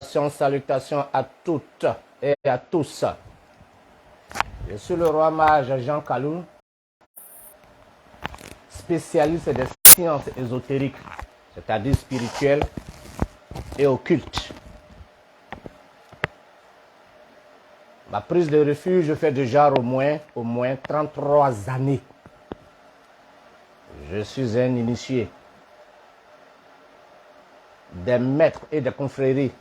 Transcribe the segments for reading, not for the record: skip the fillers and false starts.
Salutations à toutes et à tous. Je suis le roi mage Jean Kalou, spécialiste des sciences ésotériques, c'est-à-dire spirituelles et occultes. Ma prise de refuge fait déjà au moins 33 années. Je suis un initié des maîtres et des confréries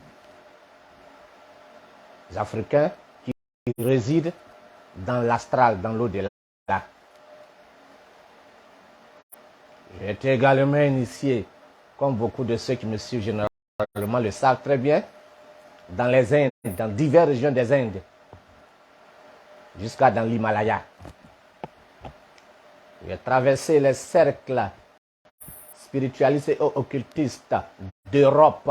africains qui résident dans l'astral, dans l'au-delà. J'ai été également initié, comme beaucoup de ceux qui me suivent généralement le savent très bien, dans les Indes, dans diverses régions des Indes, jusqu'à dans l'Himalaya. J'ai traversé les cercles spiritualistes et occultistes d'Europe,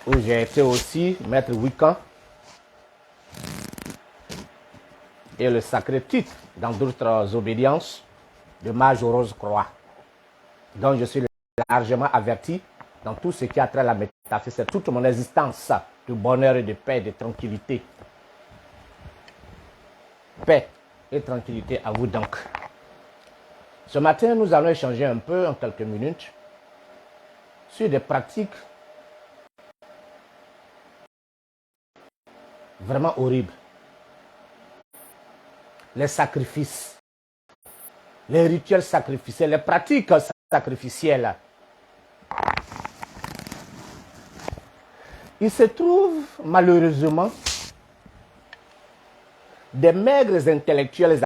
où j'ai été aussi maître Wiccan et le sacré titre dans d'autres obédiences de mage aux roses croix. Donc je suis largement averti dans tout ce qui a trait à la métaphysique. C'est toute mon existence de bonheur et de paix et de tranquillité. Paix et tranquillité à vous donc. Ce matin, nous allons échanger un peu, en quelques minutes, sur des pratiques vraiment horribles. Les sacrifices, les rituels sacrificiels, les pratiques sacrificielles. Il se trouve malheureusement des maigres intellectuels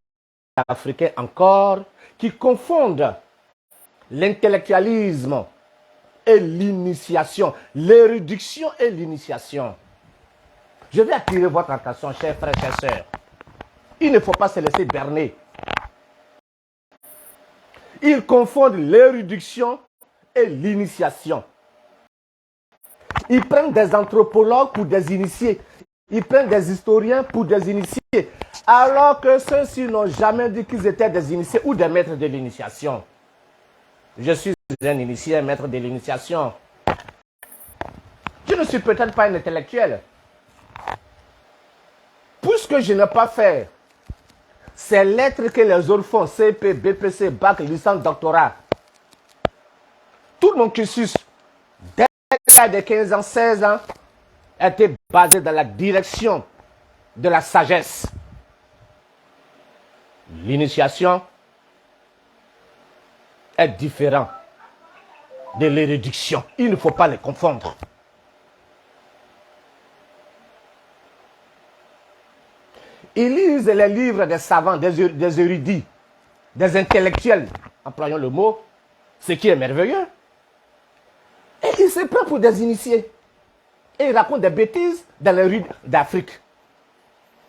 africains encore qui confondent l'intellectualisme et l'initiation, l'érudition et l'initiation. Je vais attirer votre attention, chers frères et sœurs. Il ne faut pas se laisser berner. Ils confondent l'érudition et l'initiation. Ils prennent des anthropologues pour des initiés. Ils prennent des historiens pour des initiés. Alors que ceux-ci n'ont jamais dit qu'ils étaient des initiés ou des maîtres de l'initiation. Je suis un initié, un maître de l'initiation. Je ne suis peut-être pas un intellectuel. Puisque je n'ai pas fait ces lettres que les autres font, CP, BPC, Bac, licence, doctorat. Tout mon cursus, dès l'âge de 15 ans, 16 ans, était basé dans la direction de la sagesse. L'initiation est différente de l'érudition. Il ne faut pas les confondre. Ils lisent les livres des savants, des érudits, des intellectuels, employons le mot, ce qui est merveilleux. Et ils se prennent pour des initiés. Et ils racontent des bêtises dans les rues d'Afrique.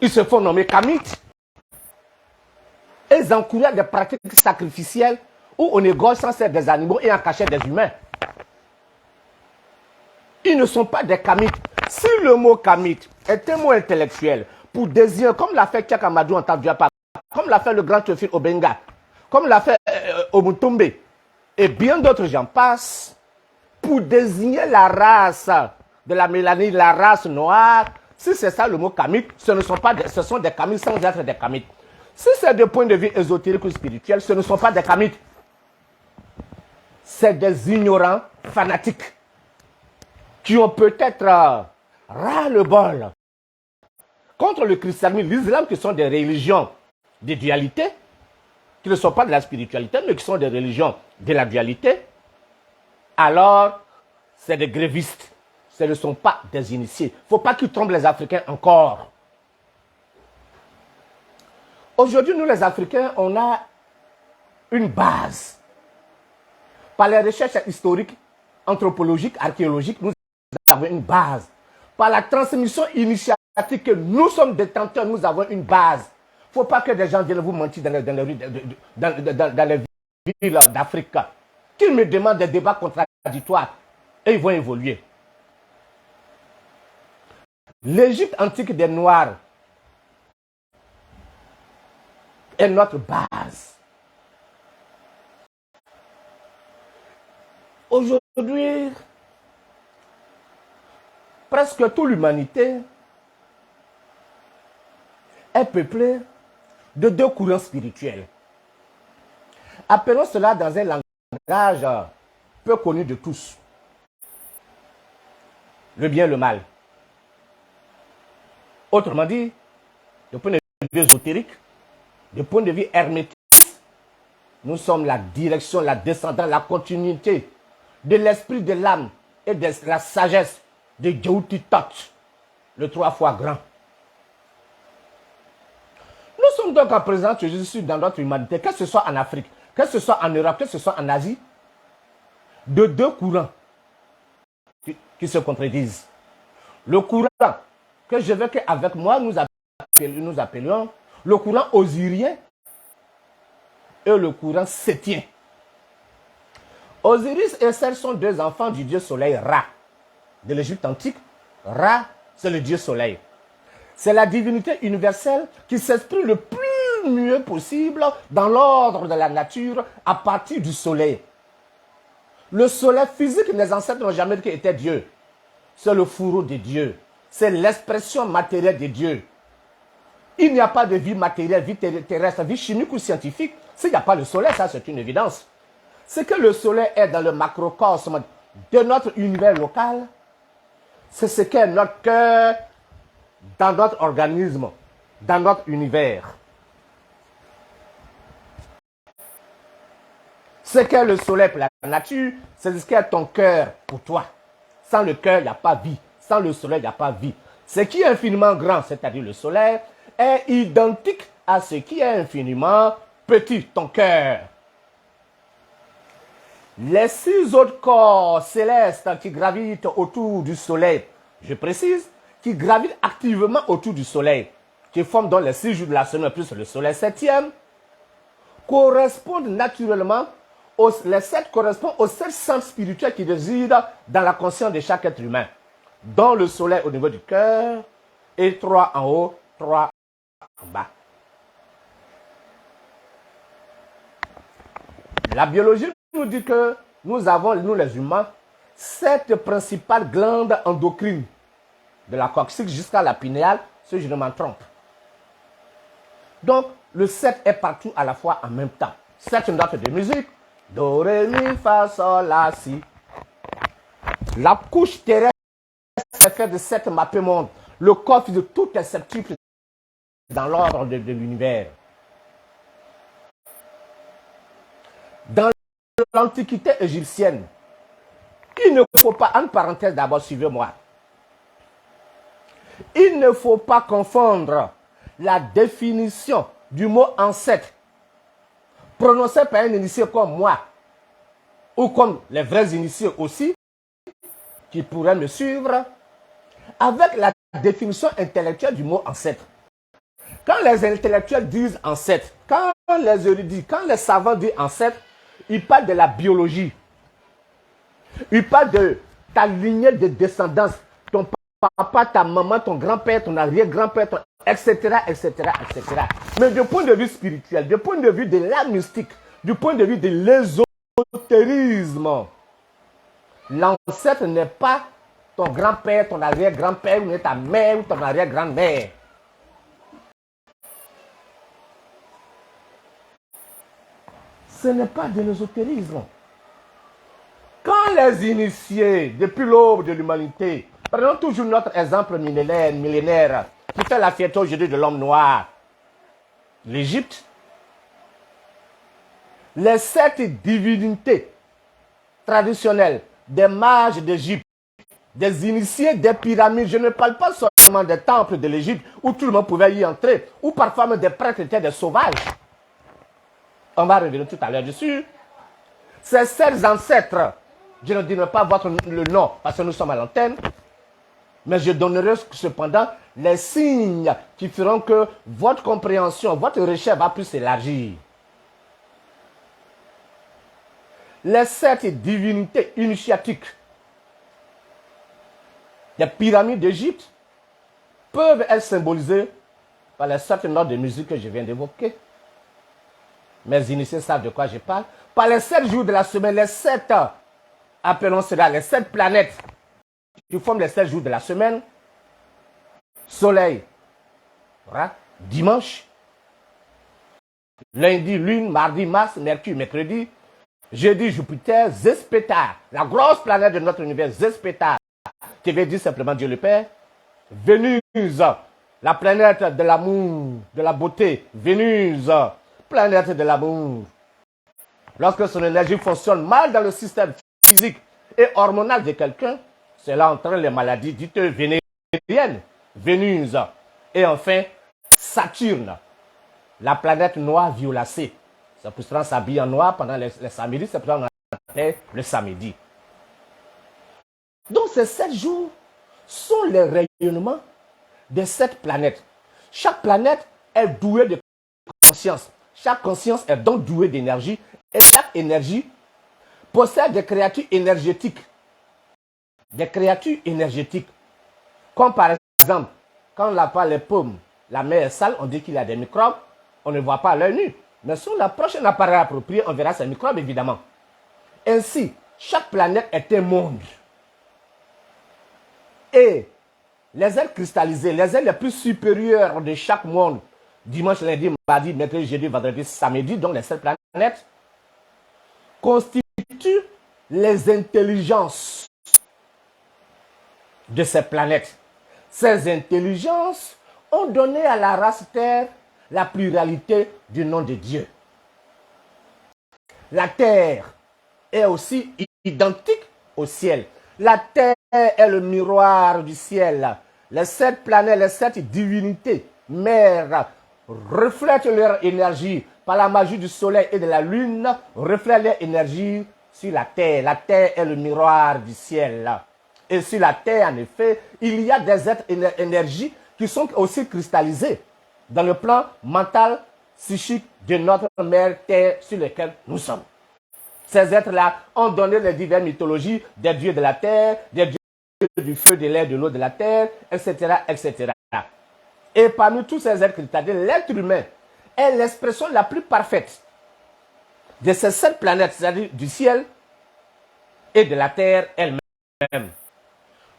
Ils se font nommer kamites. Et ils encouragent des pratiques sacrificielles où on égorge sans cesse des animaux et en cachette des humains. Ils ne sont pas des kamites. Si le mot kamite est un mot intellectuel pour désigner, comme l'a fait Tchak Amadou en Tabdiapa, comme l'a fait le grand Théophile Obenga, comme l'a fait Omutombe, et bien d'autres gens passent, pour désigner la race de la mélanine, la race noire, si c'est ça le mot kamite, ce sont des kamites sans être des kamites. Si c'est de point de vue ésotérique ou spirituel, ce ne sont pas des kamites. C'est des ignorants fanatiques qui ont peut-être ras-le-bol contre le christianisme, l'islam, qui sont des religions de dualité, qui ne sont pas de la spiritualité, mais qui sont des religions de la dualité. Alors, c'est des grévistes. Ce ne sont pas des initiés. Il ne faut pas qu'ils trompent les Africains encore. Aujourd'hui, nous les Africains, on a une base. Par les recherches historiques, anthropologiques, archéologiques, nous avons une base. Par la transmission initiatique que nous sommes détenteurs, nous avons une base. Il ne faut pas que des gens viennent vous mentir dans les villes d'Afrique. Qu'ils me demandent des débats contradictoires et ils vont évoluer. L'Égypte antique des Noirs est notre base. Aujourd'hui, presque toute l'humanité est peuplée de deux courants spirituels. Appelons cela dans un langage peu connu de tous. Le bien et le mal. Autrement dit, du point de vue ésotérique, du point de vue hermétique, nous sommes la direction, la descendance, la continuité de l'esprit de l'âme et de la sagesse de Djouti-Tot, le 3 fois grand. Nous sommes donc en présence de Jésus dans notre humanité, que ce soit en Afrique, que ce soit en Europe, que ce soit en Asie, de deux courants qui se contredisent. Le courant que je veux qu'avec moi nous appelions le courant osirien et le courant sétien. Osiris et Seth sont deux enfants du dieu soleil Ra. De l'Égypte antique, Ra, c'est le dieu soleil. C'est la divinité universelle qui s'exprime le plus mieux possible dans l'ordre de la nature à partir du soleil. Le soleil physique, les ancêtres n'ont jamais dit qu'il était Dieu. C'est le fourreau de Dieu. C'est l'expression matérielle de Dieu. Il n'y a pas de vie matérielle, vie terrestre, vie chimique ou scientifique s'il n'y a pas le soleil, ça c'est une évidence. Ce que le soleil est dans le macrocosme de notre univers local, c'est ce qu'est notre cœur dans notre organisme, dans notre univers. Ce qu'est le soleil pour la nature, c'est ce qu'est ton cœur pour toi. Sans le cœur, il n'y a pas vie. Sans le soleil, il n'y a pas vie. Ce qui est infiniment grand, c'est-à-dire le soleil, est identique à ce qui est infiniment petit, ton cœur. Les 6 autres corps célestes qui gravitent autour du soleil, je précise, qui gravitent activement autour du soleil, qui forment donc les 6 jours de la semaine plus le soleil septième, correspondent naturellement, les 7 correspondent aux 7 centres spirituels qui résident dans la conscience de chaque être humain, dont le soleil au niveau du cœur et 3 en haut, 3 en bas. La biologie nous dit que nous avons, nous les humains, 7 principales glandes endocrines, de la coccyx jusqu'à la pinéale, si je ne m'en trompe. Donc, le 7 est partout à la fois en même temps. 7 notes de musique. Do, ré, mi, fa, sol, la, si. La couche terrestre est faite de 7 mappés mondes. Le corps de tout est septuple dans l'ordre de l'univers. Dans l'Antiquité égyptienne, il ne faut pas, en parenthèse d'abord, suivez-moi. Il ne faut pas confondre la définition du mot ancêtre prononcé par un initié comme moi, ou comme les vrais initiés aussi, qui pourraient me suivre, avec la définition intellectuelle du mot ancêtre. Quand les intellectuels disent ancêtre, quand les érudits, quand les savants disent ancêtre, ils parlent de la biologie. Ils parlent de ta lignée de descendance, ton papa, ta maman, ton grand-père, ton arrière-grand-père, etc., etc., etc. Mais du point de vue spirituel, du point de vue de la mystique, du point de vue de l'ésotérisme, l'ancêtre n'est pas ton grand-père, ton arrière-grand-père, ou ta mère, ou ton arrière-grand-mère. Ce n'est pas de l'ésotérisme. Quand les initiés, depuis l'aube de l'humanité, prenons toujours notre exemple millénaire, qui fait la fierté aujourd'hui de l'homme noir, l'Égypte, les 7 divinités traditionnelles des mages d'Égypte, des initiés des pyramides, je ne parle pas seulement des temples de l'Égypte où tout le monde pouvait y entrer, où parfois même des prêtres étaient des sauvages. On va revenir tout à l'heure dessus. Ces 7 ancêtres, je ne dirai pas le nom parce que nous sommes à l'antenne, mais je donnerai cependant les signes qui feront que votre compréhension, votre recherche va plus s'élargir. Les 7 divinités initiatiques des pyramides d'Égypte peuvent être symbolisées par les 7 notes de musique que je viens d'évoquer. Mes initiés savent de quoi je parle. Par les 7 jours de la semaine, les 7, appelons cela les 7 planètes qui forment les 7 jours de la semaine. Soleil, voilà, dimanche. Lundi, Lune, mardi, Mars, Mercure, mercredi. Jeudi, Jupiter, Zespétar, la grosse planète de notre univers, Zespétar, qui veut dire simplement Dieu le Père. Vénus, la planète de l'amour, de la beauté. Vénus, planète de l'amour. Lorsque son énergie fonctionne mal dans le système physique et hormonal de quelqu'un, cela entraîne les maladies dites vénériennes. Vénus. Et enfin, Saturne, la planète noire violacée. C'est pour ça qu'on s'habille en noir pendant les samedis, c'est pour ça qu'on appelle le samedi. Donc ces 7 jours sont les rayonnements de 7 planètes. Chaque planète est douée de conscience. Chaque conscience est donc douée d'énergie. Et chaque énergie possède des créatures énergétiques. Des créatures énergétiques. Comme par exemple, quand on lave pas les paumes, la main est sale, on dit qu'il y a des microbes. On ne voit pas à l'œil nu. Mais si on approche un appareil approprié, on verra ces microbes, évidemment. Ainsi, chaque planète est un monde. Et les ailes cristallisées, les ailes les plus supérieures de chaque monde, dimanche, lundi, mardi, mercredi, jeudi, vendredi, samedi, donc les 7 planètes, constituent les intelligences de ces planètes. Ces intelligences ont donné à la race Terre la pluralité du nom de Dieu. La Terre est aussi identique au ciel. La Terre est le miroir du ciel. Les 7 planètes, les 7 divinités, mères, reflètent leur énergie par la magie du soleil et de la lune, reflètent leur énergie sur la Terre. La Terre est le miroir du ciel. Et sur la Terre, en effet, il y a des êtres énergies qui sont aussi cristallisés dans le plan mental, psychique de notre mère Terre sur lequel nous sommes. Ces êtres-là ont donné les diverses mythologies des dieux de la terre, des dieux du feu, de l'air, de l'eau, de la terre, etc., etc. Et parmi tous ces êtres cristallisés, l'être humain est l'expression la plus parfaite de ces 7 planètes, c'est-à-dire du ciel et de la terre elle-même.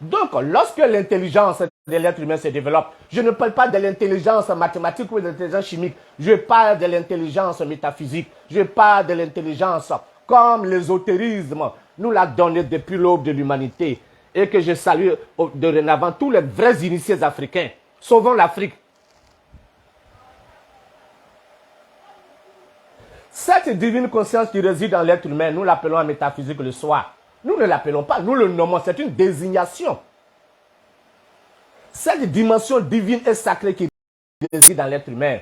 Donc, lorsque l'intelligence de l'être humain se développe, je ne parle pas de l'intelligence mathématique ou de l'intelligence chimique, je parle de l'intelligence métaphysique, je parle de l'intelligence comme l'ésotérisme nous l'a donné depuis l'aube de l'humanité et que je salue dorénavant tous les vrais initiés africains. Sauvons l'Afrique. Cette divine conscience qui réside dans l'être humain, nous l'appelons en métaphysique le soi. Nous ne l'appelons pas, nous le nommons, c'est une désignation. Cette dimension divine et sacrée qui réside dans l'être humain,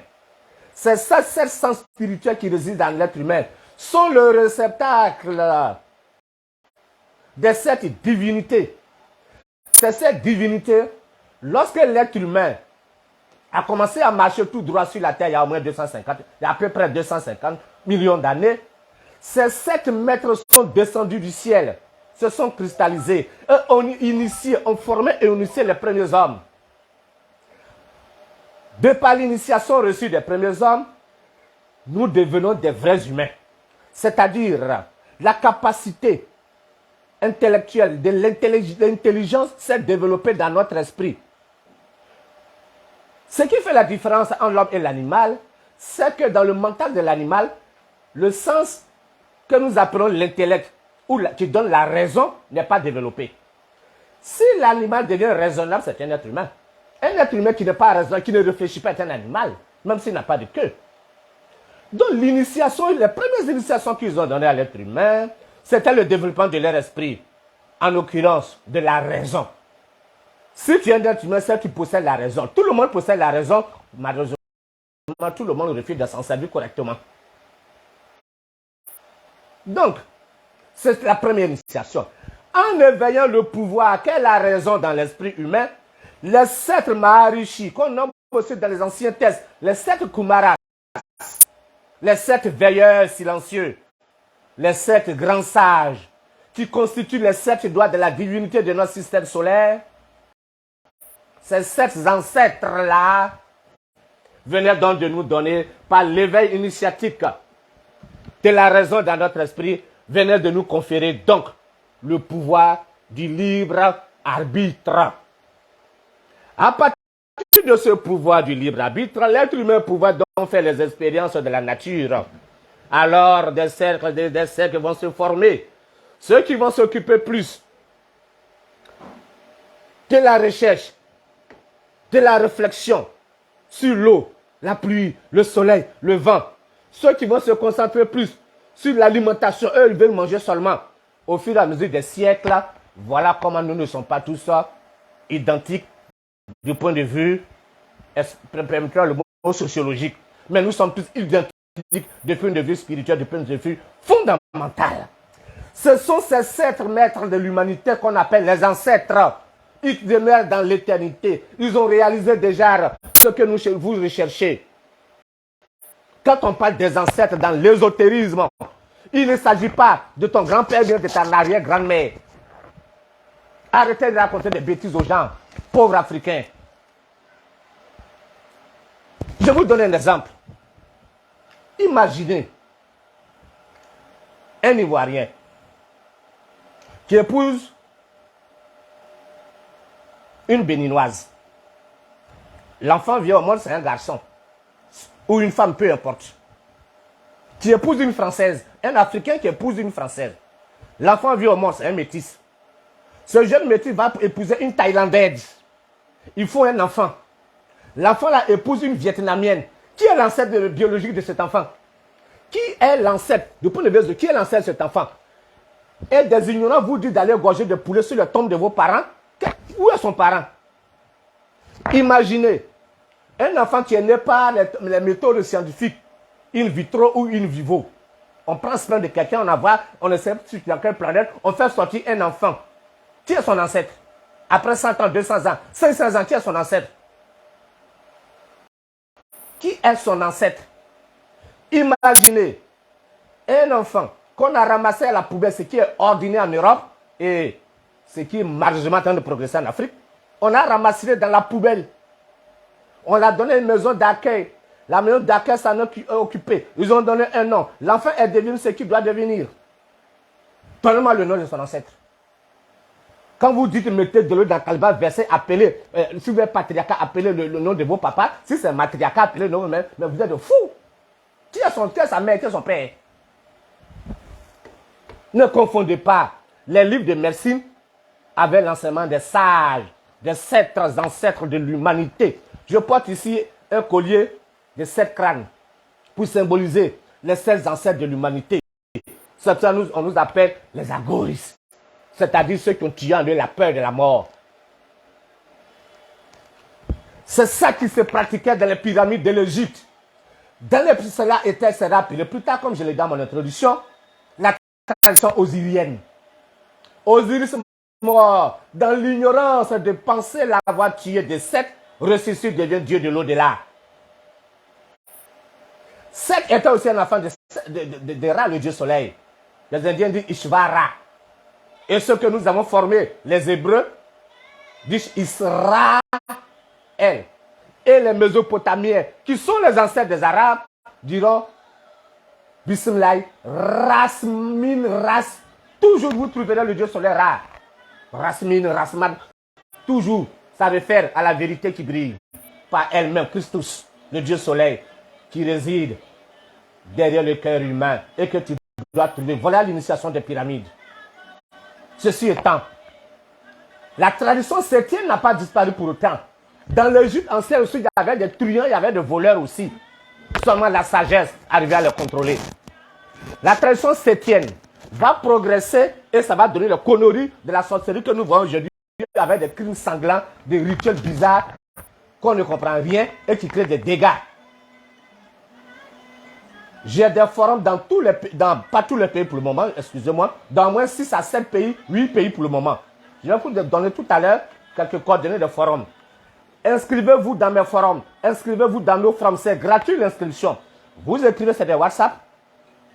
c'est ça, ce sens spirituel qui réside dans l'être humain, sont le réceptacle de cette divinité. C'est cette divinité, lorsque l'être humain a commencé à marcher tout droit sur la terre il y a au moins 250, il y a à peu près 250 millions d'années, ces 7 maîtres sont descendus du ciel, se sont cristallisés, et ont formé et initié les premiers hommes. De par l'initiation reçue des premiers hommes, nous devenons des vrais humains. C'est-à-dire la capacité intellectuelle de l'intelligence s'est développée dans notre esprit. Ce qui fait la différence entre l'homme et l'animal, c'est que dans le mental de l'animal, le sens que nous appelons l'intellect, ou qui donne la raison, n'est pas développé. Si l'animal devient raisonnable, c'est un être humain. Un être humain qui n'est pas raisonnable, qui ne réfléchit pas, est un animal, même s'il n'a pas de queue. Donc l'initiation, les premières initiations qu'ils ont données à l'être humain, c'était le développement de leur esprit, en l'occurrence de la raison. Si tu es un être humain, c'est que tu possèdes la raison. Tout le monde possède la raison, malheureusement, tout le monde refuse de s'en servir correctement. Donc, c'est la première initiation. En éveillant le pouvoir qu'est la raison dans l'esprit humain, les 7 Maharishi, qu'on nomme aussi dans les anciens textes, les 7 Kumaras, les 7 veilleurs silencieux, les 7 grands sages, qui constituent les 7 doigts de la divinité de notre système solaire, ces 7 ancêtres-là venaient donc de nous donner, par l'éveil initiatique de la raison dans notre esprit, venaient de nous conférer donc le pouvoir du libre arbitre. À partir de ce pouvoir du libre arbitre, l'être humain pourra donc faire les expériences de la nature. Alors, des cercles vont se former. Ceux qui vont s'occuper plus de la recherche, de la réflexion sur l'eau, la pluie, le soleil, le vent. Ceux qui vont se concentrer plus sur l'alimentation, eux, ils veulent manger seulement. Au fur et à mesure des siècles, voilà comment nous ne sommes pas tous identiques du point de vue, permettons le mot sociologique, mais nous sommes tous identiques du point de vue spirituel, du point de vue fondamental. Ce sont ces sept maîtres de l'humanité qu'on appelle les ancêtres. Ils demeurent dans l'éternité. Ils ont réalisé déjà ce que vous recherchez. Quand on parle des ancêtres dans l'ésotérisme, il ne s'agit pas de ton grand-père ni de ta arrière-grand-mère. Arrêtez de raconter des bêtises aux gens, pauvres Africains. Je vous donne un exemple. Imaginez un Ivoirien qui épouse une Béninoise. L'enfant vient au monde, c'est un garçon. Ou une femme, peu importe. Qui épouse une Française. Un Africain qui épouse une Française. L'enfant vient au monde, c'est un métis. Ce jeune métis va épouser une Thaïlandaise. Il faut un enfant. L'enfant là épouse une Vietnamienne. Qui est l'ancêtre biologique de cet enfant? Qui est l'ancêtre? Du point de vue de qui est l'ancêtre de cet enfant? Et des ignorants vous disent d'aller gorger des poulets sur le tombe de vos parents. Où est son parent? Imaginez un enfant qui est né par les méthodes scientifiques, in vitro ou in vivo. On prend soin de quelqu'un, on ne sait pas sur quelle planète, on fait sortir un enfant. Qui est son ancêtre? Après 100 ans, 200 ans, 500 ans, qui est son ancêtre? Qui est son ancêtre? Imaginez un enfant qu'on a ramassé à la poubelle, ce qui est ordinaire en Europe et ce qui est malheureusement en train de progresser en Afrique. On a ramassé dans la poubelle. On l'a donné une maison d'accueil. La maison d'accueil s'en est occupée. Ils ont donné un nom. L'enfant est devenu ce qu'il doit devenir. Donnez-moi le nom de son ancêtre. Quand vous dites mettez de l'eau dans le calibre, versez, appelez, si vous êtes patriarcat, appelez le nom de vos papas. Si c'est matriarcat, appelez le nom même. Mais vous êtes de fous. Qui est sa mère, qui est son père? Ne confondez pas les livres de médecine avec l'enseignement des sages, des sept ancêtres de l'humanité. Je porte ici un collier de 7 crânes pour symboliser les 7 ancêtres de l'humanité. C'est ça on nous appelle les agoristes, c'est-à-dire ceux qui ont tué en eux la peur de la mort. C'est ça qui se pratiquait dans les pyramides de l'Égypte. Cela était rappelé plus tard, comme je l'ai dit dans mon introduction, la tradition osirienne. Osiris mort, dans l'ignorance de penser l'avoir tué de Seth, ressuscité devient Dieu de l'au-delà. Seth était aussi un enfant de Ra, le Dieu soleil. Les Indiens disent Ishvara. Et ce que nous avons formé, les Hébreux, disent Israël. Et les Mésopotamiens, qui sont les ancêtres des Arabes, diront Bismillah, Rasmin, Ras. Toujours vous trouverez le Dieu solaire Ra. Rasmin, Rasman. Toujours, ça réfère à la vérité qui brille par elle-même, Christus, le Dieu soleil, qui réside derrière le cœur humain et que tu dois trouver. Voilà l'initiation des pyramides. Ceci étant, la tradition septième n'a pas disparu pour autant. Dans l'Égypte ancienne aussi, il y avait des truands, il y avait des voleurs aussi. Seulement la sagesse arrivait à les contrôler. La tradition septième va progresser et ça va donner le conneries de la sorcellerie que nous voyons aujourd'hui avec des crimes sanglants, des rituels bizarres qu'on ne comprend rien et qui créent des dégâts. J'ai des forums dans tous les pays, pas tous les pays pour le moment, excusez-moi, dans au moins 6 à 7 pays, 8 pays pour le moment. Je vais vous donner tout à l'heure quelques coordonnées de forums. Inscrivez-vous dans mes forums, inscrivez-vous dans nos forums, c'est gratuit l'inscription. Vous écrivez, c'est des WhatsApp.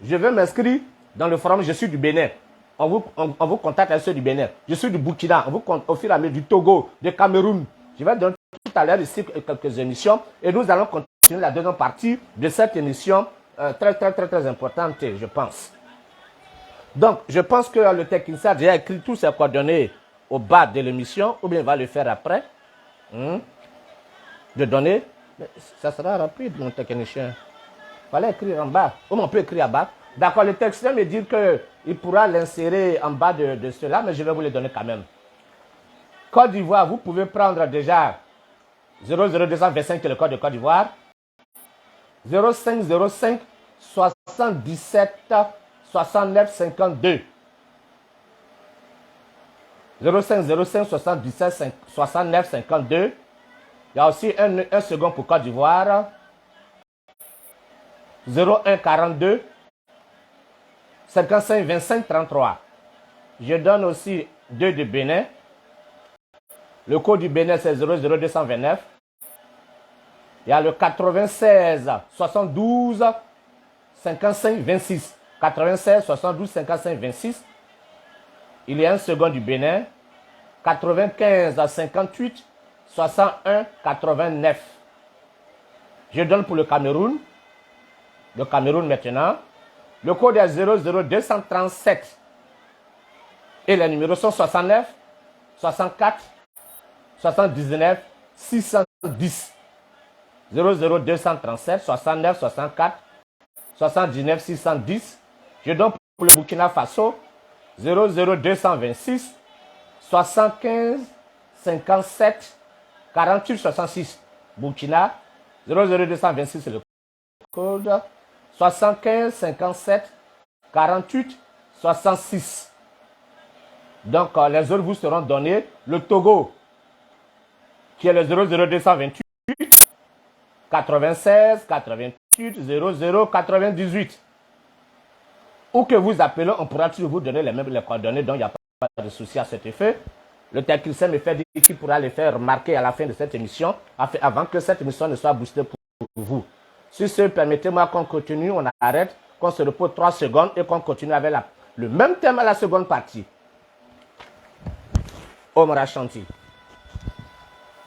Je vais m'inscrire dans le forum, je suis du Bénin. On vous contacte avec ceux du Bénin. Je suis du Burkina, on vous au fur et à mesure du Togo, du Cameroun. Je vais donner tout à l'heure ici quelques émissions et nous allons continuer la deuxième partie de cette émission très importante, je pense. Donc, je pense que le technicien a déjà écrit tous ses coordonnées au bas de l'émission, ou bien il va le faire après. De donner. Mais ça sera rapide, mon technicien. Il fallait écrire en bas. Ou on peut écrire en bas. D'accord, le technicien me dit qu'il pourra l'insérer en bas de cela, mais je vais vous le donner quand même. Côte d'Ivoire, vous pouvez prendre déjà 00225, qui est le code de Côte d'Ivoire. 0505 77 69 52. 0505 77 69 52. Il y a aussi un second pour Côte d'Ivoire. 01 42 55 25 33. Je donne aussi 2 de Bénin. Le code du Bénin, c'est 00229. Il y a le 96 72 55 26. 96 72 55 26. Il y a un second du Bénin. 95 58 61 89. Je donne pour le Cameroun. Le Cameroun maintenant. Le code est 00237. Et les numéros sont 69 64 79 610. 00237 69 64 79 610. Je donne pour le Burkina Faso 00226 75 57 48 66. Burkina 00226, c'est le code. 75 57 48 66. Donc les autres vous seront donnés. Le Togo, qui est le 00228 96 88 00 98. Ou que vous appelez, on pourra toujours vous donner les mêmes coordonnées, donc il n'y a pas de souci à cet effet. Le technicien me fait dire qu'il pourra les faire remarquer à la fin de cette émission, avant que cette émission ne soit boostée pour vous. Si ce, permettez-moi qu'on continue, on arrête, qu'on se repose 3 secondes et qu'on continue avec le même thème à la seconde partie. Omar Chanti.